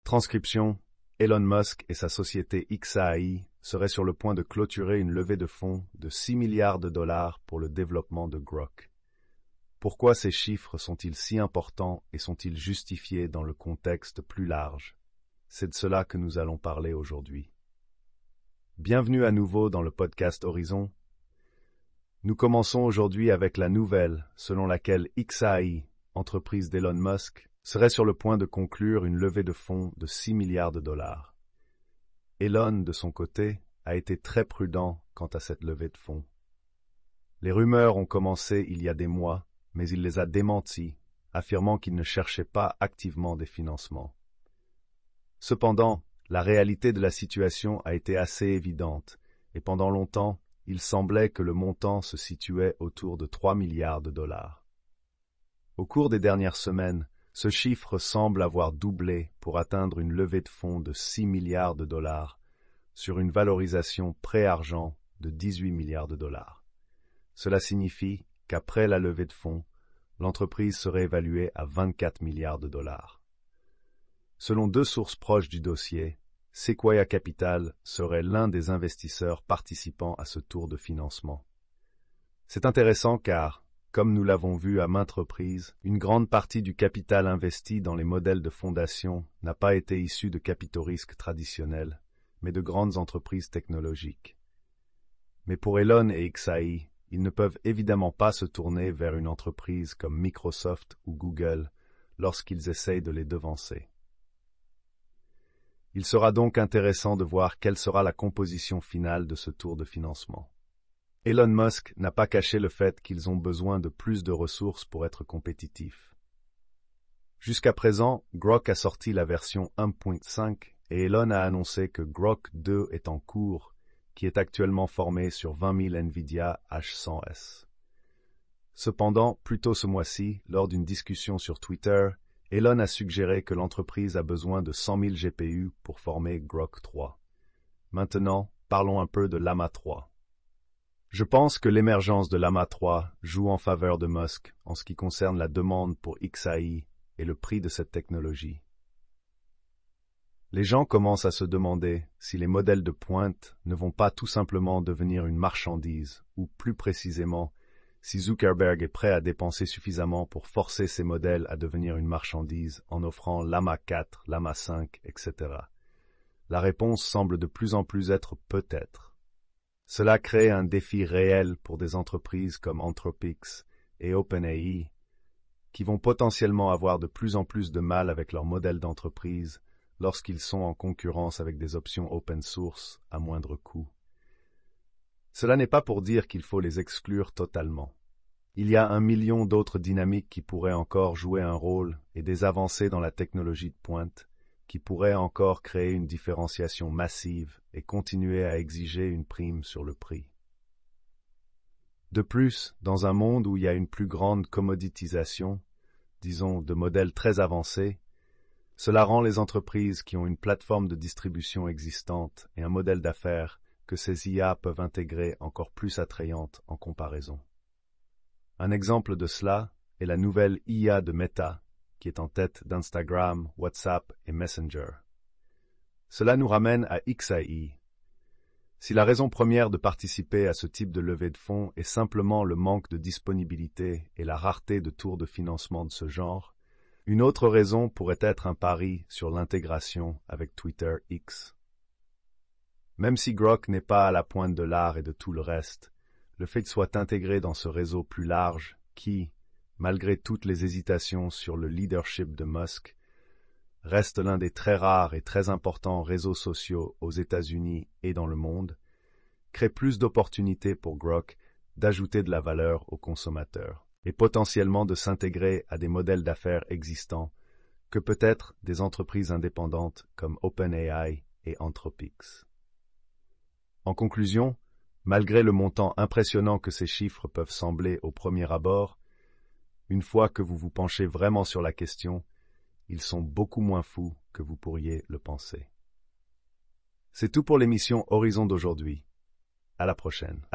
Transcription: Elon Musk et sa société XAI seraient sur le point de clôturer une levée de fonds de 6 milliards de dollars pour le développement de Grok. Pourquoi ces chiffres sont-ils si importants et sont-ils justifiés dans le contexte plus large? C'est de cela que nous allons parler aujourd'hui. Bienvenue à nouveau dans le podcast Horizon. Nous commençons aujourd'hui avec la nouvelle selon laquelle XAI, entreprise d'Elon Musk, serait sur le point de conclure une levée de fonds de 6 milliards de dollars. Elon, de son côté, a été très prudent quant à cette levée de fonds. Les rumeurs ont commencé il y a des mois, mais il les a démenties, affirmant qu'il ne cherchait pas activement des financements. Cependant, la réalité de la situation a été assez évidente, et pendant longtemps, il semblait que le montant se situait autour de 3 milliards de dollars. Au cours des dernières semaines, ce chiffre semble avoir doublé pour atteindre une levée de fonds de 6 milliards de dollars sur une valorisation pré-argent de 18 milliards de dollars. Cela signifie qu'après la levée de fonds, l'entreprise serait évaluée à 24 milliards de dollars. Selon deux sources proches du dossier, Sequoia Capital serait l'un des investisseurs participant à ce tour de financement. C'est intéressant car, comme nous l'avons vu à maintes reprises, une grande partie du capital investi dans les modèles de fondation n'a pas été issu de capitaux risques traditionnels, mais de grandes entreprises technologiques. Mais pour Elon et XAI, ils ne peuvent évidemment pas se tourner vers une entreprise comme Microsoft ou Google lorsqu'ils essayent de les devancer. Il sera donc intéressant de voir quelle sera la composition finale de ce tour de financement. Elon Musk n'a pas caché le fait qu'ils ont besoin de plus de ressources pour être compétitifs. Jusqu'à présent, Grok a sorti la version 1.5 et Elon a annoncé que Grok 2 est en cours, qui est actuellement formé sur 20 000 NVIDIA H100S. Cependant, plus tôt ce mois-ci, lors d'une discussion sur Twitter, Elon a suggéré que l'entreprise a besoin de 100 000 GPU pour former Grok 3. Maintenant, parlons un peu de Llama 3. Je pense que l'émergence de Llama 3 joue en faveur de Musk en ce qui concerne la demande pour XAI et le prix de cette technologie. Les gens commencent à se demander si les modèles de pointe ne vont pas tout simplement devenir une marchandise, ou plus précisément, si Zuckerberg est prêt à dépenser suffisamment pour forcer ces modèles à devenir une marchandise en offrant Llama 4, Llama 5, etc. La réponse semble de plus en plus être peut-être. Cela crée un défi réel pour des entreprises comme Anthropic et OpenAI, qui vont potentiellement avoir de plus en plus de mal avec leur modèle d'entreprise lorsqu'ils sont en concurrence avec des options open source à moindre coût. Cela n'est pas pour dire qu'il faut les exclure totalement. Il y a 1 million d'autres dynamiques qui pourraient encore jouer un rôle et des avancées dans la technologie de pointe qui pourraient encore créer une différenciation massive et continuer à exiger une prime sur le prix. De plus, dans un monde où il y a une plus grande commoditisation, disons de modèles très avancés, cela rend les entreprises qui ont une plateforme de distribution existante et un modèle d'affaires que ces IA peuvent intégrer encore plus attrayante en comparaison. Un exemple de cela est la nouvelle IA de Meta, qui est en tête d'Instagram, WhatsApp et Messenger. Cela nous ramène à XAI. Si la raison première de participer à ce type de levée de fonds est simplement le manque de disponibilité et la rareté de tours de financement de ce genre, une autre raison pourrait être un pari sur l'intégration avec Twitter X. Même si Grok n'est pas à la pointe de l'art et de tout le reste, le fait qu'il soit intégré dans ce réseau plus large qui, malgré toutes les hésitations sur le leadership de Musk, reste l'un des très rares et très importants réseaux sociaux aux États-Unis et dans le monde, crée plus d'opportunités pour Grok d'ajouter de la valeur aux consommateurs et potentiellement de s'intégrer à des modèles d'affaires existants que peut-être des entreprises indépendantes comme OpenAI et Anthropic. En conclusion, malgré le montant impressionnant que ces chiffres peuvent sembler au premier abord, une fois que vous vous penchez vraiment sur la question, ils sont beaucoup moins fous que vous pourriez le penser. C'est tout pour l'émission Horizon d'aujourd'hui. À la prochaine.